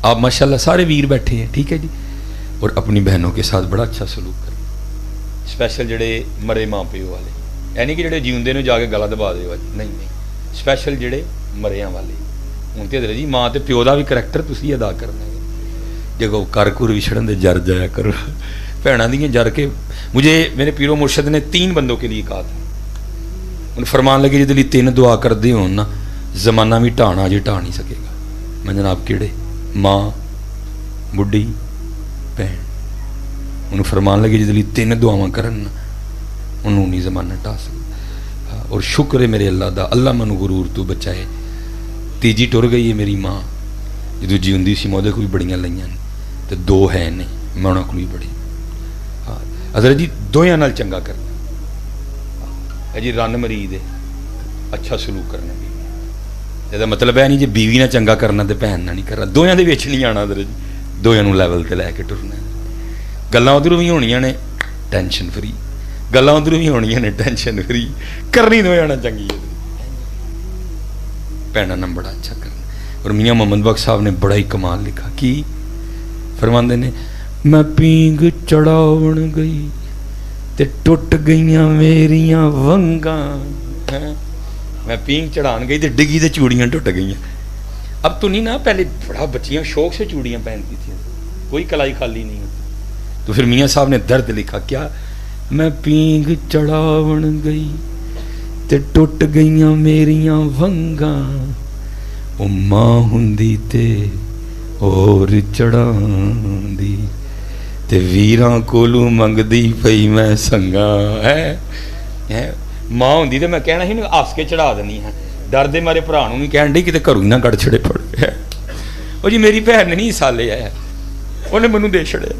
आप माशाल्लाह सारे वीर बैठे हैं, ठीक है जी, और अपनी बहनों के साथ बड़ा अच्छा सलूक करें। स्पैशल जोड़े मरे माँ प्यो वाले, यानी कि जोड़े जीवंदे ने जाके गला दबा दे, नहीं नहीं, स्पैशल जोड़े मरिया वाले। हूँ तो जी माँ तो प्यो का भी करैक्टर तुसी अदा करना है। जो कर कुर विछड़न दे जर जाया करो भैनों दी जर के। मुझे मेरे पीरो मुर्शद ने 3 बंदों के लिए कहा था, उन्हें फरमान लगे जिसके लिए 3 दुआ करते हो ना, जमाना भी ढाना अजे ढा नहीं सकेगा। मैं जनाब किहड़े? माँ, बुढ़ी, भैन। उन्हें फरमान लगे जिसके लिए 3 दुआवां करन ना, उन्होंने नहीं जमाना ढा सकता। और शुक्र है मेरे अल्लाह दा, अल्लाह मैनू गुरूर तो बचाए। तीजी टुर गई है मेरी माँ, जो जीवंदी सी मैं वो कोई बड़ियां लईयां ने, तो 2 है ने, मैं उन्होंने को भी बड़ी। हाँ हज़रत जी दोयां नाल चंगा करना है जी, रन मरीद है, अच्छा सलूक करना भी। इसका मतलब है नहीं जो बीवी ने चंगा करना तो भैन ना नहीं करना, दोयां दे विच नहीं आना। हज़रत जी दोयां नूं लैवल ते लैके टुरना। गल्लां उधरों भी होणियां ने टेंशन फ्री, गल्लां उधरों भी होणियां ने टेंशन फ्री, करनी दोयां नाल चंगी है। भैनां नाल बड़ा अच्छा करना। और मियाँ मोहम्मद बख्श साहब ने बड़ा ही कमाल लिखा कि फरमाते ने, मैं पींग चढ़ावन गई ते टुट गईयां मेरियां वंगां। मैं पींग चढ़ान गई तो डिगी ते चूड़ियां टुट गईयां। अब तो नहीं ना, पहले बड़ा बच्चियां शौक से चूड़ियां पहनती थी, कोई कलाई खाली नहीं होती। तो फिर मियाँ साहब ने दर्द लिखा क्या, मैं पींग चढ़ावन गई ते टुट गईयां मेरियां वंगां, ओ मां हुंदी ते और चढ़ांदी ते वीरां कोलू मंगदी पई मैं संगा। है मां हुंदी ते मैं कहना ही हस के चढ़ा देनी है, डर दे मारे भरा नूं नहीं कहण दी किते घरों ही ना कड़ छड़े पड़ गया। ओ जी मेरी भैन ने नहीं साले है, उन्हें मैनू दे छड़े।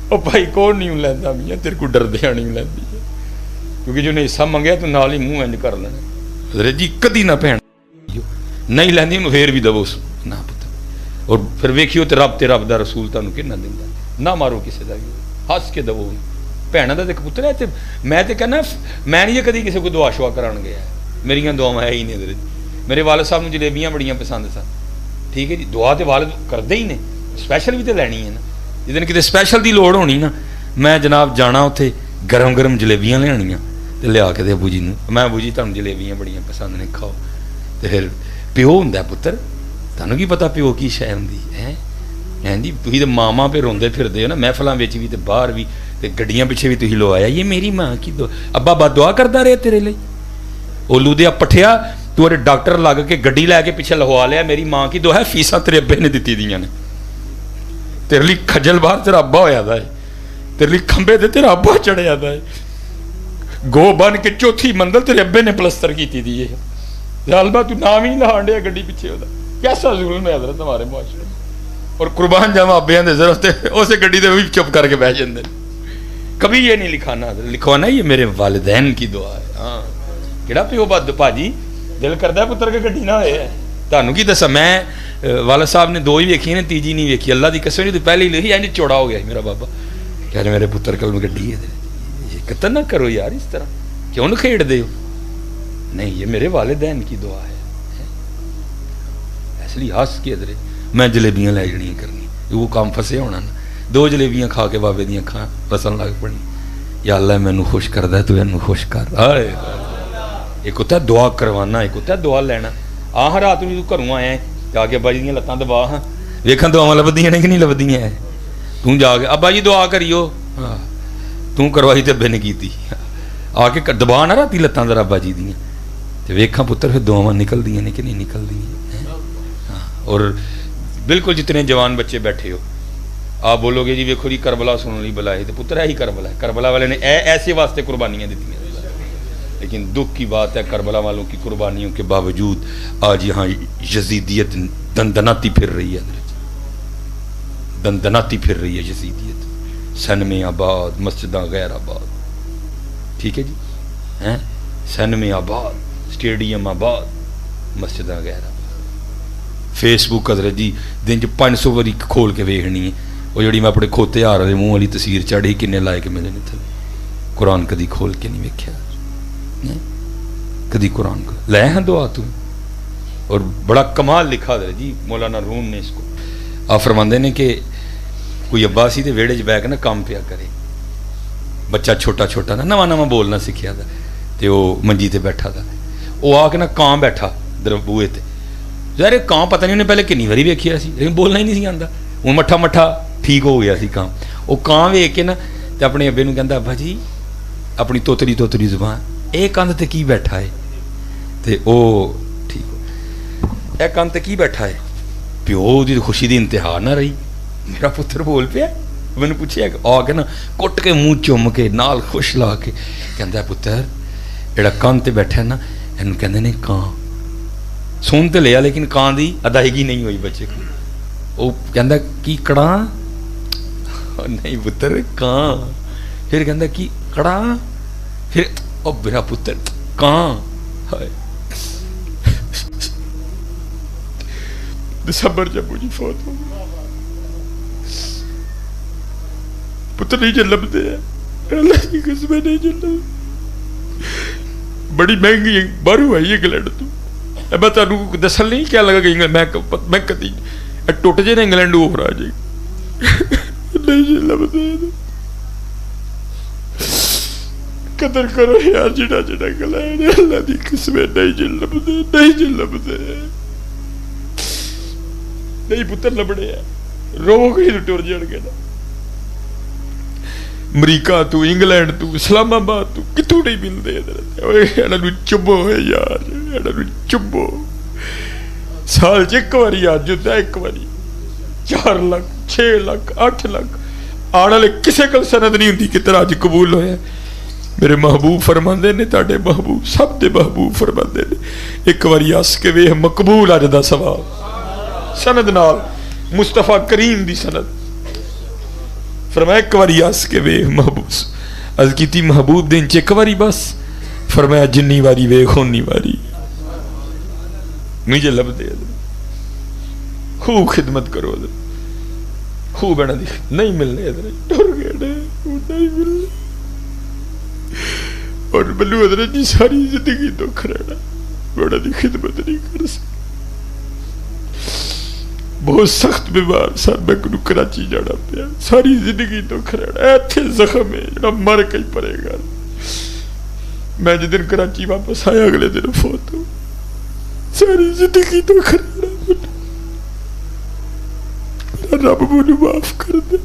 ओ भाई कौन नहीं लैंदा मियां, तेरे को डरदे नहीं लैंदी, क्योंकि जो हिस्सा मंगया तू नाल ही मूँह इंज कर लेना। हज़रत जी कदी ना भैन नहीं लैंदी, उन्हें फिर भी दवो ना पुत्र। और फिर वेखियो तो रब का रसूल तुहानूं किन्ना दिंदा, ना मारो किसी का भी, हस के दवो। भैनों का तो एक पुत्र है, तो मैं तो कहना मैं नहीं कभी किसी को दुआ शुआ करान गया, मेरिया दुआवां है ही नहीं। हज़रत मेरे वालद साहब नूं जलेबियां बड़ियां पसंद सन, ठीक है जी, दुआ तो वालद करते ही ने, स्पैशल भी तो लैनी है ना। जिस दिन कितने स्पैशल की लोड़ होनी ना, मैं जनाब जाना उत्थे गरम गरम जलेबियां लियानियां तो लिया के अबू जी नूं, मैं अबू जी तुहानूं जलेबियां बड़ियां पसंद ने, खाओ। तो फिर प्यो हुंदा पुत्र, तुहानूं की पता प्यो की शै हुंदी है। हैं जी तुसीं तो मामा पे रोंदे फिरदे हो ना, महफलों में भी तो बाहर भी, तो गड्डियां पिछे भी तुसीं लवाया, ये मेरी माँ की दुआ। अब्बा बद दुआ करता रहे तेरे लिए, ओलू दिया पट्ठिया तू अरे डॉक्टर लग के गड्डी लैके पिछे लखवा लिया, मेरी माँ की दुआ है, फीसां तेरे अब्बे ने दित्ती दियां ने, तेरे लिए खजल बाहर तेरा अब्बा होया दा है, तेरे लिए खंबे ते तेरा अब्बा चढ़िया दा है, गो बन के चौथी मंजिल तेरे अब्बे ने प्लस्तर की दी है। जालबा तू नाम ही लहान दिया गड्डी पिछे ओदा, कैसा जुल्म है हज़रत हमारे मुआशरे। और कुर्बान जावा अब्बियां दे जरूरत उस गड्डी दे भी चुप करके बैठ जाते। कभी ये नहीं लिखाना, लिखवाना ये मेरे वालिदैन की दुआ है। हाँ किहड़ा प्यो बद भाजी दिल करता पुत्र के गड्डी ना होए। तुहानूं की दसां, मैं वाला साहब ने 2 ही वेखी ने, तीजी नहीं वेखी, अल्लाह की कसम नहीं, पहले ही लिखी इंज चौड़ा हो गया मेरा बाबा, कह रहे मेरे पुत्र कल गड्डी है। ये कतन ना करो यार, इस तरह क्यों न खेड़ते हो। नहीं ये मेरे वालिदैन की दुआ है, इसलिए हस के इधर मैं जलेबियां लै जड़ियां करनी, वो काम फसे होना ना। 2 जलेबियां खा के बाबे दियां अखां फसन लग पड़ी, या अल्लाह मैनू खुश करदा तू इनू खुश कर। एक होता दुआ करवाना, एक होता दुआ लैना। आह रात नूं तू घरों आया जाके अब्बा जी दियां लत्तां दबा, हाँ वेखां दुआवां लभदियां ने कि नहीं लभदियां। तू जाके अब्बा जी दुआ करियो, हाँ तू करवाई तो अब्बे ने कीती, आके दबा ना राती लत्तां दर अब्बा जी दियां, तो वेखा पुत्र फिर दुआवां निकलदियां ने कि नहीं निकलदियां। हाँ और बिल्कुल जितने जवान बच्चे बैठे हो, आप बोलोगे जी वेखो जी करबला सुनने लिए बुलाए, तो पुत्र है ही करबला है। करबला वाले ने ऐसे वास्ते कुर्बानियाँ दी, लेकिन दुख की बात है करबला वालों की कुर्बानियों के बावजूद आज यहाँ यजीदियत दंदनाती फिर रही है, दंदनाती फिर रही है यजीदियत। सन में आबाद, मस्जिदां गैर आबाद, ठीक है जी, हैं सन में आबाद, स्टेडियम आबाद, मस्जिदां गैर आबाद। फेसबुक हज़रत जी दिन च 500 वारी खोल के वेखनी है, वो जी मैं अपने खोते हार वाले मूँह वाली तस्वीर चाड़ी किन्ने लाइक मिले ने थले। कुरान कदी खोल के नहीं वेख्या, कदी कुरान को लै हाँ दुआ तू। और बड़ा कमाल लिखा हज़रत जी मौलाना रूम ने इसको, आ फरमाते ने कि कोई अब्बा सी ते वेड़े च बैठ के ना काम पिया करे, बच्चा छोटा छोटा ना नवा नवा बोलना सीखिया था, ते वो मंजी ते बैठा था, वो आके ना कां बैठा बूहे ते, यार कां पता नहीं उन्हें पहले किन्नी बारी वेखिया सी लेकिन बोलना ही नहीं सी आंदा, हूँ मट्ठा मट्ठा ठीक हो गया सी कां। वो कां वेख के ना ते अपने अब्बे नूं कहंदा अब्बा जी अपनी तोतरी तोतरी जुबान ये कंध ते की बैठा है, ते ओ ठीक हो ए कंध ते की बैठा है, प्यो दी खुशी दी इंतहा ना रही, मेरा पुत्र बोल पिया, मैंने पूछया आके ना कुट के मुँह चुम के नाल खुश ला के कहंदा पुत्र जेड़ा कंध ते बैठा ना इनू कहंदे ने कां, सुन तो लिया लेकिन कां दी अदायगी नहीं हुई बच्चे को, वो कहंदा की कड़ा, नहीं पुत्र कां, फिर कहंदा की कड़ा, फिर ओ मेरा पुत्र कां, हाय दिसंबर जब मुझे फौत हो पुत्र नहीं जलमते हैं, अल्लाह की कसम नहीं जलम, बड़ी महंगी बारू है इंग्लैंड तू, मैं तेन दसन नहीं क्या लगा कि मैं कदी टुट जे ना इंग्लैंड ओवर आ जाए नहीं जलमते, कदर करो यार जिड़ा जिड़ा इंग्लैंड अल्लाह की कसम नहीं जलमते, नहीं जलमते, नहीं पुत्र लबड़े है रोग ही टुर जाएंगे ना, अमरीका तू इंग्लैंड तू इस्लामाबाद तू कितों नहीं मिलते इधर, चुबो है यार, चुबो साल च एक बारी अज होता, एक बारी 4 लाख 6 लाख 8 लाख आने वाले किसी को सनद नहीं होंगी कि तेरा अज कबूल होया। मेरे महबूब फरमाते ने, ताडे महबूब सब दे महबूब फरमाते ने, एक बारी हस के वेख मकबूल अज दा सवाब सनद नाल, मुस्तफा करीम दी सनद, फरमाया एक बारी हस के वेख महबूब, अज की महबूब दिन च एक बारी बस, फरमाया जिन्नी बारी वेख उन्नी बारी मुझे लभदे, खूब खिदमत करो, खूब बना दी नहीं मिलने इधर टुर गए नहीं मिलने, और बल्लू अदर जी सारी जिंदगी दुख रहना, बड़ा दी खिदमत नहीं कर सकती, बहुत सख्त बीमार सन, मैं कराची जाना पिया, सारी जिंदगी दुख रहना, इत्थे जख्म है जो मर के ही पड़ेगा, मैं जिस दिन कराची वापस आया अगले दिन फौत हो, सारी जिंदगी दुख रहना, रब मुझे माफ कर दे।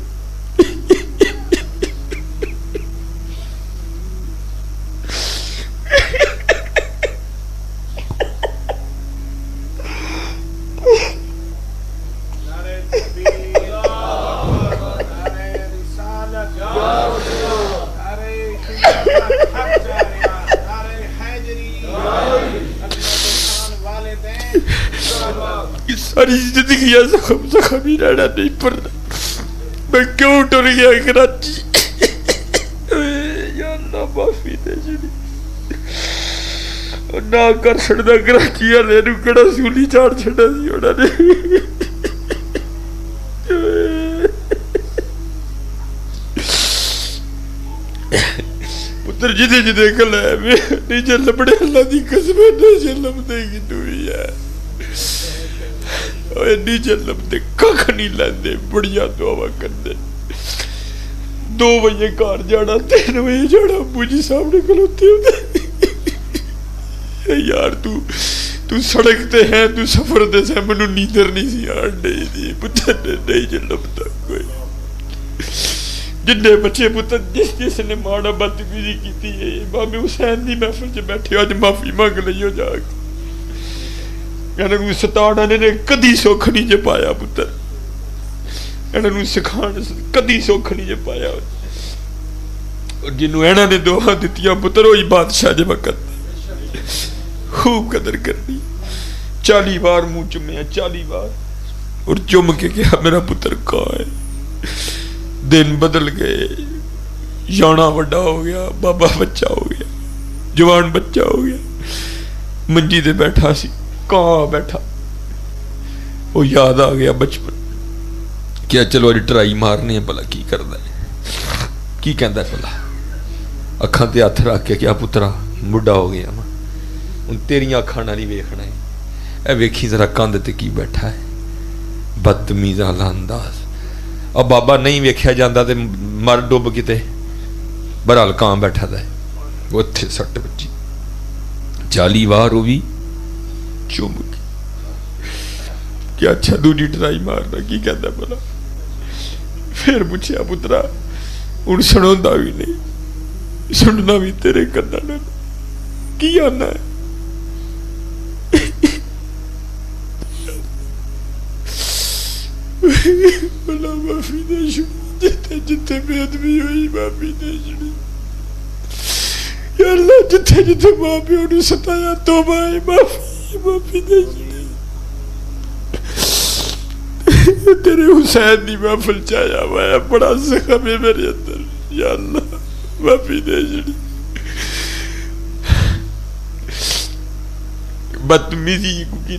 सारी जिंदगी जख्म जख्म ही रहना नहीं पड़ना, मैं क्यों टुर गया कराची, या अल्लाह माफी दे जी, ना कर छड़दा कराची वाले नूं किहड़ा सूली चाड़ छड़ा सी उन्होंने, पुत्र जिदे जिदे गल है नहीं जल बड़े अल्लाह की कसम नहीं जलम देगी तू है, नहीं जलमते कख नहीं लैंदे, बड़िया दुआवां करदे, 2 बजे घर जाना 3 बजे जाना, अबू जी सामने खलोते होंदे, यार तू सड़क ते है, तू सफर ते है, मैनू नींदर नहीं सी आन दी, पुत्र नहीं जलमता कोई, जिन्ने बच्चे पुत्र जिस जिसने माड़ा बदतमीजी की है, इमाम हुसैन की महफिल च बैठे अज माफी मंग लईओ जाके, इन्होंने सताना ने कदी सुख नहीं जे पाया पुत्र, इन्होंने सिखाने कदी सुख नहीं जे पाया, और जिन्होंने इन्होंने दुआ दित्तियां पुत्र वही बादशाह जे वक्त, खूब कदर करनी, 40 बार मुंह चुम्या 40 बार, और चुम के कहा मेरा पुत्र कहाँ है, दिन बदल गए, याना वड्डा हो गया, बाबा बच्चा हो गया, जवान बच्चा हो गया, मंजी ते बैठा सी, कहाँ बैठा, वो याद आ गया बचपन, क्या चलो अज ट्राई मारने भला की करदा है, की कहंदा भला, अखां ते हथ रख के क्या पुत्रा बुढ़ा हो गया मैं, हुण तेरियां अखां नाल ही वेखना है, ए वेखी जरा कंध ते की बैठा है, बदतमीज आला अंदाज। अब बाबा नहीं वेख्या जाता तो मर डुब किते, बहरहाल कां बैठा था उत्थे सट बची 40 वार वो भी चुम के क्या अच्छा दूजी ट्राई मारना की कहता भला। फिर पूछया पुत्रा हुण सुणोंदा भी नहीं, सुनना भी तेरे कन्ना नाल की आना है। भला माफी दे छुड़ी जिथे जिथे बेअदबी हुई, माफी दे छुड़ी या अल्लाह, जिथे जिथे मां प्यो ने सताया तौबा है, माफी माफी दे छुड़ी। तेरे हुसैन की महफिल चाया हुआ बड़ा जख्म है मेरे अंदर, या अल्लाह माफी दे छुड़ी। बदतमीजी की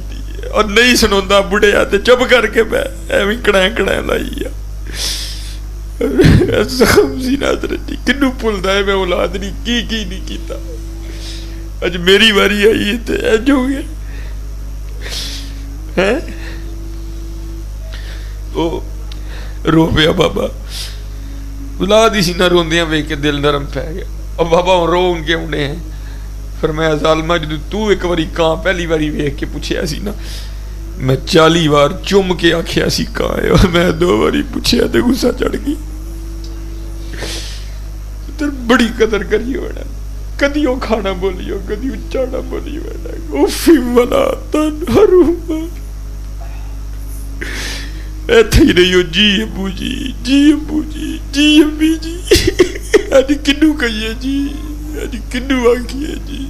और नहीं सुना बुढ़िया तो चुप करके मैं एवं कड़ा कड़ा लाई जख्म सी नादर जी किनू भुलदा है। मैं औलाद नहीं की नहीं किया, अज मेरी वारी आई है तो अज हो गया है। वो रो पिया बाबा, औलाद ही सी ना रोंदिया वेख के दिल नरम पै गया। और बाबा रो उनके होने हैं। फिर मैं जालमा जो तू एक बारी कां पहली बारी वेख के पूछया सी ना, मैं 40 बार चुम के आखिया सी कां है, और मैं 2 बारी पूछया तो गुस्सा चढ़ गई। तो बड़ी कदर करियो बेटा, कदी ओ खाना बोलियो कदी उच्चा ना बोलियो बेटा। उफी वाला तन हरूमा इत्थे ही रहियो जी अबू जी, जी अबू जी, जी अम्मी जी। अज किनू कहिए जी, अज किनू आखिए जी।